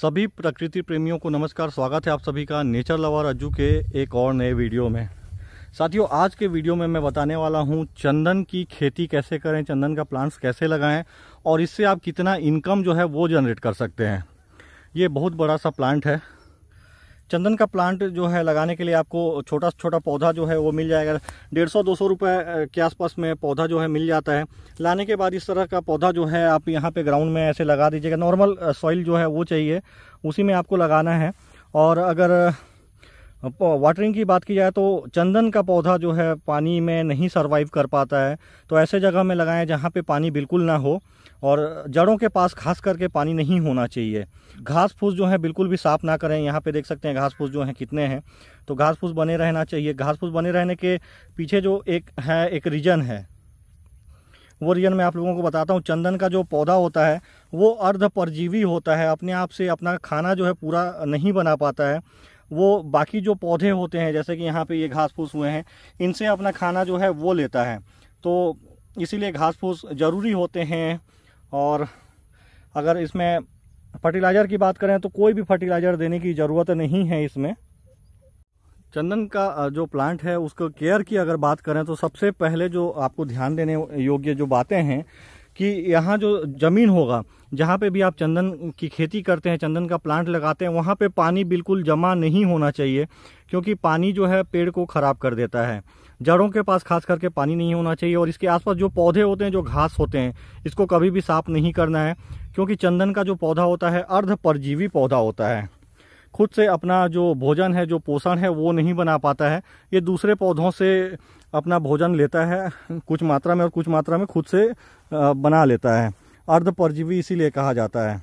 सभी प्रकृति प्रेमियों को नमस्कार। स्वागत है आप सभी का नेचर लवर अज्जू के एक और नए वीडियो में। साथियों, आज के वीडियो में मैं बताने वाला हूं चंदन की खेती कैसे करें, चंदन का प्लांट्स कैसे लगाएं और इससे आप कितना इनकम जो है वो जनरेट कर सकते हैं। ये बहुत बड़ा सा प्लांट है। चंदन का प्लांट जो है लगाने के लिए आपको छोटा छोटा पौधा जो है वो मिल जाएगा। 150-200 रुपये के आसपास में पौधा जो है मिल जाता है। लाने के बाद इस तरह का पौधा जो है आप यहाँ पे ग्राउंड में ऐसे लगा दीजिएगा। नॉर्मल सॉइल जो है वो चाहिए, उसी में आपको लगाना है। और अगर वाटरिंग की बात की जाए तो चंदन का पौधा जो है पानी में नहीं सरवाइव कर पाता है, तो ऐसे जगह में लगाएं जहाँ पे पानी बिल्कुल ना हो और जड़ों के पास खास करके पानी नहीं होना चाहिए। घास फूस जो है बिल्कुल भी साफ ना करें। यहाँ पे देख सकते हैं घास फूस जो है कितने हैं, तो घास फूस बने रहना चाहिए। घास फूस बने रहने के पीछे जो एक रीजन है, वो रीजन मैं आप लोगों को बताता हूँ। चंदन का जो पौधा होता है वो अर्ध परजीवी होता है, अपने आप से अपना खाना जो है पूरा नहीं बना पाता है। वो बाकी जो पौधे होते हैं, जैसे कि यहाँ पे ये घास फूस हुए हैं, इनसे अपना खाना जो है वो लेता है, तो इसीलिए घास फूस ज़रूरी होते हैं। और अगर इसमें फर्टिलाइज़र की बात करें तो कोई भी फर्टिलाइज़र देने की ज़रूरत नहीं है इसमें। चंदन का जो प्लांट है उसको केयर की अगर बात करें तो सबसे पहले जो आपको ध्यान देने योग्य जो बातें हैं कि यहाँ जो ज़मीन होगा जहाँ पे भी आप चंदन की खेती करते हैं, चंदन का प्लांट लगाते हैं, वहाँ पे पानी बिल्कुल जमा नहीं होना चाहिए, क्योंकि पानी जो है पेड़ को ख़राब कर देता है। जड़ों के पास खास करके पानी नहीं होना चाहिए। और इसके आसपास जो पौधे होते हैं, जो घास होते हैं, इसको कभी भी साफ नहीं करना है, क्योंकि चंदन का जो पौधा होता है अर्ध परजीवी पौधा होता है। खुद से अपना जो भोजन है, जो पोषण है, वो नहीं बना पाता है। ये दूसरे पौधों से अपना भोजन लेता है कुछ मात्रा में और कुछ मात्रा में खुद से बना लेता है। अर्ध परजीवी इसीलिए कहा जाता है।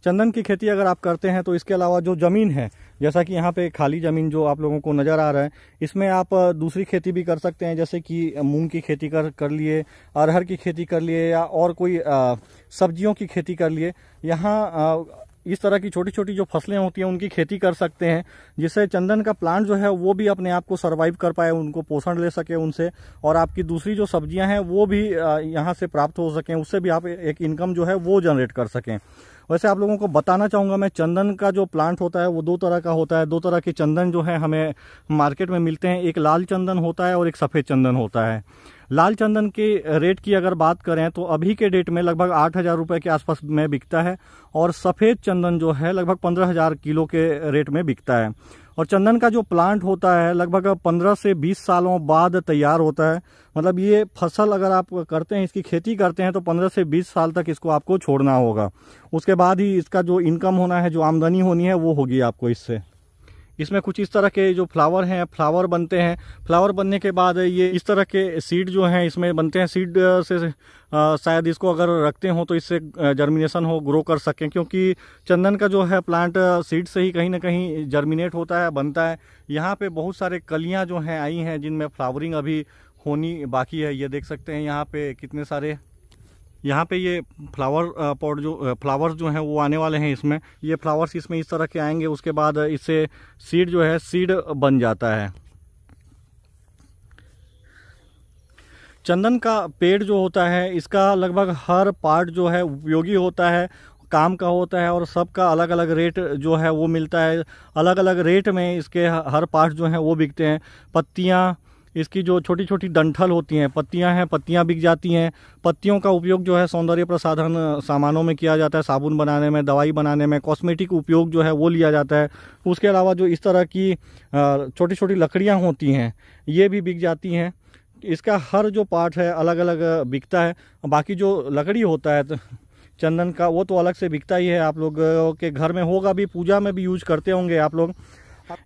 चंदन की खेती अगर आप करते हैं तो इसके अलावा जो ज़मीन है, जैसा कि यहाँ पे खाली ज़मीन जो आप लोगों को नज़र आ रहा है, इसमें आप दूसरी खेती भी कर सकते हैं, जैसे कि मूंग की खेती कर लिए, अरहर की खेती कर लिए, या और कोई सब्जियों की खेती कर लिए। यहाँ इस तरह की छोटी छोटी जो फसलें होती हैं उनकी खेती कर सकते हैं, जिससे चंदन का प्लांट जो है वो भी अपने आप को सर्वाइव कर पाए, उनको पोषण ले सके उनसे, और आपकी दूसरी जो सब्जियां हैं वो भी यहाँ से प्राप्त हो सकें, उससे भी आप एक इनकम जो है वो जनरेट कर सकें। वैसे आप लोगों को बताना चाहूँगा मैं, चंदन का जो प्लांट होता है वो दो तरह का होता है। दो तरह के चंदन जो है हमें मार्केट में मिलते हैं, एक लाल चंदन होता है और एक सफ़ेद चंदन होता है। लाल चंदन के रेट की अगर बात करें तो अभी के डेट में लगभग 8,000 रुपये के आसपास में बिकता है, और सफ़ेद चंदन जो है लगभग 15,000 किलो के रेट में बिकता है। और चंदन का जो प्लांट होता है लगभग 15 से 20 सालों बाद तैयार होता है। मतलब ये फसल अगर आप करते हैं, इसकी खेती करते हैं, तो 15 से 20 साल तक इसको आपको छोड़ना होगा। उसके बाद ही इसका जो इनकम होना है, जो आमदनी होनी है, वो होगी आपको इससे। इसमें कुछ इस तरह के जो फ्लावर हैं, फ्लावर बनते हैं। फ्लावर बनने के बाद ये इस तरह के सीड जो हैं इसमें बनते हैं। सीड से शायद इसको अगर रखते हो तो इससे जर्मिनेशन हो, ग्रो कर सकें, क्योंकि चंदन का जो है प्लांट सीड से ही कहीं ना कहीं जर्मिनेट होता है, बनता है। यहाँ पे बहुत सारे कलियाँ जो हैं आई हैं, जिनमें फ्लावरिंग अभी होनी बाकी है। ये देख सकते हैं यहाँ पे कितने सारे, यहाँ पे ये फ्लावर पॉट जो फ्लावर्स जो हैं वो आने वाले हैं। इसमें ये फ्लावर्स इसमें इस तरह के आएंगे, उसके बाद इससे सीड जो है सीड बन जाता है। चंदन का पेड़ जो होता है इसका लगभग हर पार्ट जो है उपयोगी होता है, काम का होता है, और सबका अलग अलग रेट जो है वो मिलता है। अलग अलग रेट में इसके हर पार्ट जो हैं वो बिकते हैं। पत्तियाँ, इसकी जो छोटी छोटी डंठल होती हैं, पत्तियां हैं, पत्तियां बिक जाती हैं। पत्तियों का उपयोग जो है सौंदर्य प्रसाधन सामानों में किया जाता है, साबुन बनाने में, दवाई बनाने में, कॉस्मेटिक उपयोग जो है वो लिया जाता है। उसके अलावा जो इस तरह की छोटी छोटी लकड़ियां होती हैं ये भी बिक जाती हैं। इसका हर जो पार्ट है अलग अलग बिकता है। बाकी जो लकड़ी होता है चंदन का, वो तो अलग से बिकता ही है। आप लोग के घर में होगा भी, पूजा में भी यूज करते होंगे आप लोग।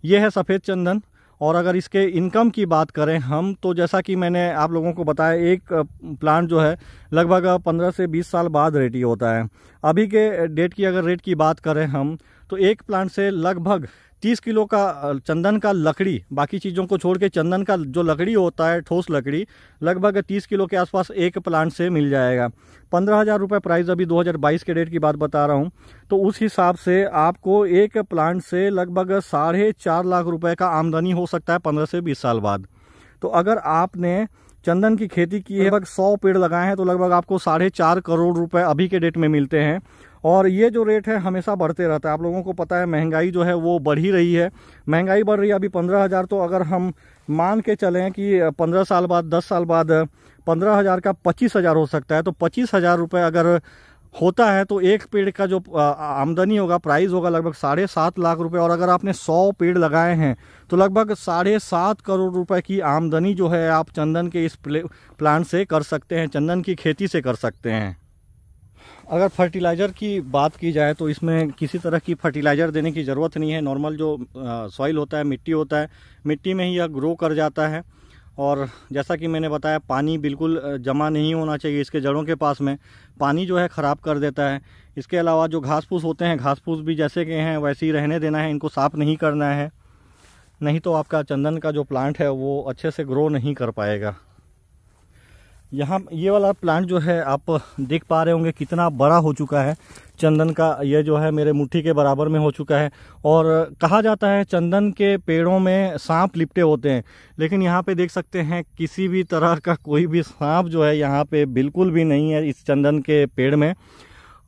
ये है सफ़ेद चंदन। और अगर इसके इनकम की बात करें हम, तो जैसा कि मैंने आप लोगों को बताया, एक प्लांट जो है लगभग 15 से 20 साल बाद रेडी होता है। अभी के डेट की अगर रेट की बात करें हम, तो एक प्लांट से लगभग 30 किलो का चंदन का लकड़ी, बाकी चीज़ों को छोड़ के चंदन का जो लकड़ी होता है, ठोस लकड़ी, लगभग 30 किलो के आसपास एक प्लांट से मिल जाएगा। 15,000 रुपये प्राइस अभी 2022 के डेट की बात बता रहा हूँ। तो उस हिसाब से आपको एक प्लांट से लगभग 4.5 लाख रुपए का आमदनी हो सकता है 15 से 20 साल बाद। तो अगर आपने चंदन की खेती की है, लगभग 100 पेड़ लगाए हैं, तो लगभग आपको 4.5 करोड़ रुपए अभी के डेट में मिलते हैं। और ये जो रेट है हमेशा बढ़ते रहता है। आप लोगों को पता है महंगाई जो है वो बढ़ ही रही है, महंगाई बढ़ रही है। अभी 15,000 तो अगर हम मान के चलें कि 15 साल बाद 10 साल बाद 15,000 का 25,000 हो सकता है, तो 25,000 रुपये अगर होता है तो एक पेड़ का जो आमदनी होगा, प्राइस होगा लगभग 7.5 लाख रुपए। और अगर आपने 100 पेड़ लगाए हैं तो लगभग 7.5 करोड़ रुपए की आमदनी जो है आप चंदन के इस प्लांट से कर सकते हैं, चंदन की खेती से कर सकते हैं। अगर फर्टिलाइज़र की बात की जाए तो इसमें किसी तरह की फर्टिलाइज़र देने की ज़रूरत नहीं है। नॉर्मल जो सॉइल होता है, मिट्टी होता है, मिट्टी में ही यह ग्रो कर जाता है। और जैसा कि मैंने बताया, पानी बिल्कुल जमा नहीं होना चाहिए इसके जड़ों के पास में, पानी जो है ख़राब कर देता है। इसके अलावा जो घास फूस होते हैं, घास फूस भी जैसे के हैं वैसे ही रहने देना है, इनको साफ़ नहीं करना है, नहीं तो आपका चंदन का जो प्लांट है वो अच्छे से ग्रो नहीं कर पाएगा। यहाँ ये वाला प्लांट जो है आप देख पा रहे होंगे कितना बड़ा हो चुका है चंदन का, ये जो है मेरे मुट्ठी के बराबर में हो चुका है। और कहा जाता है चंदन के पेड़ों में सांप लिपटे होते हैं, लेकिन यहाँ पे देख सकते हैं किसी भी तरह का कोई भी सांप जो है यहाँ पे बिल्कुल भी नहीं है इस चंदन के पेड़ में।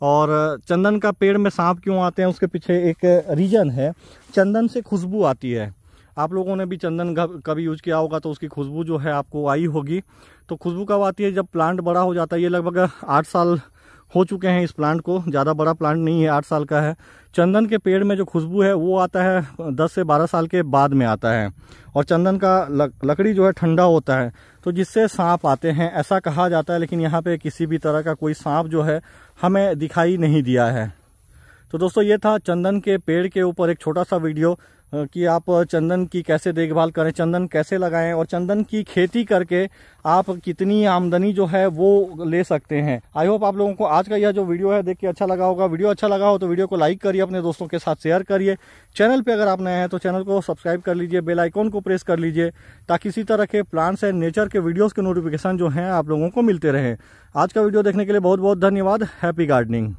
और चंदन का पेड़ में सांप क्यों आते हैं उसके पीछे एक रीज़न है, चंदन से खुशबू आती है। आप लोगों ने भी चंदन कभी यूज किया होगा तो उसकी खुशबू जो है आपको आई होगी। तो खुशबू कब आती है? जब प्लांट बड़ा हो जाता है। ये लगभग 8 साल हो चुके हैं इस प्लांट को, ज़्यादा बड़ा प्लांट नहीं है, 8 साल का है। चंदन के पेड़ में जो खुशबू है वो आता है 10 से 12 साल के बाद में आता है। और चंदन का लकड़ी जो है ठंडा होता है, तो जिससे सांप आते हैं ऐसा कहा जाता है। लेकिन यहाँ पे किसी भी तरह का कोई सांप जो है हमें दिखाई नहीं दिया है। तो दोस्तों ये था चंदन के पेड़ के ऊपर एक छोटा सा वीडियो कि आप चंदन की कैसे देखभाल करें, चंदन कैसे लगाएं और चंदन की खेती करके आप कितनी आमदनी जो है वो ले सकते हैं। आई होप आप लोगों को आज का यह जो वीडियो है देख के अच्छा लगा होगा। वीडियो अच्छा लगा हो तो वीडियो को लाइक करिए, अपने दोस्तों के साथ शेयर करिए। चैनल पे अगर आप नए हैं तो चैनल को सब्सक्राइब कर लीजिए, बेल आइकॉन को प्रेस कर लीजिए, ताकि इसी तरह के प्लांट्स एंड नेचर के वीडियोज़ के नोटिफिकेशन जो हैं आप लोगों को मिलते रहें। आज का वीडियो देखने के लिए बहुत बहुत धन्यवाद। Happy gardening.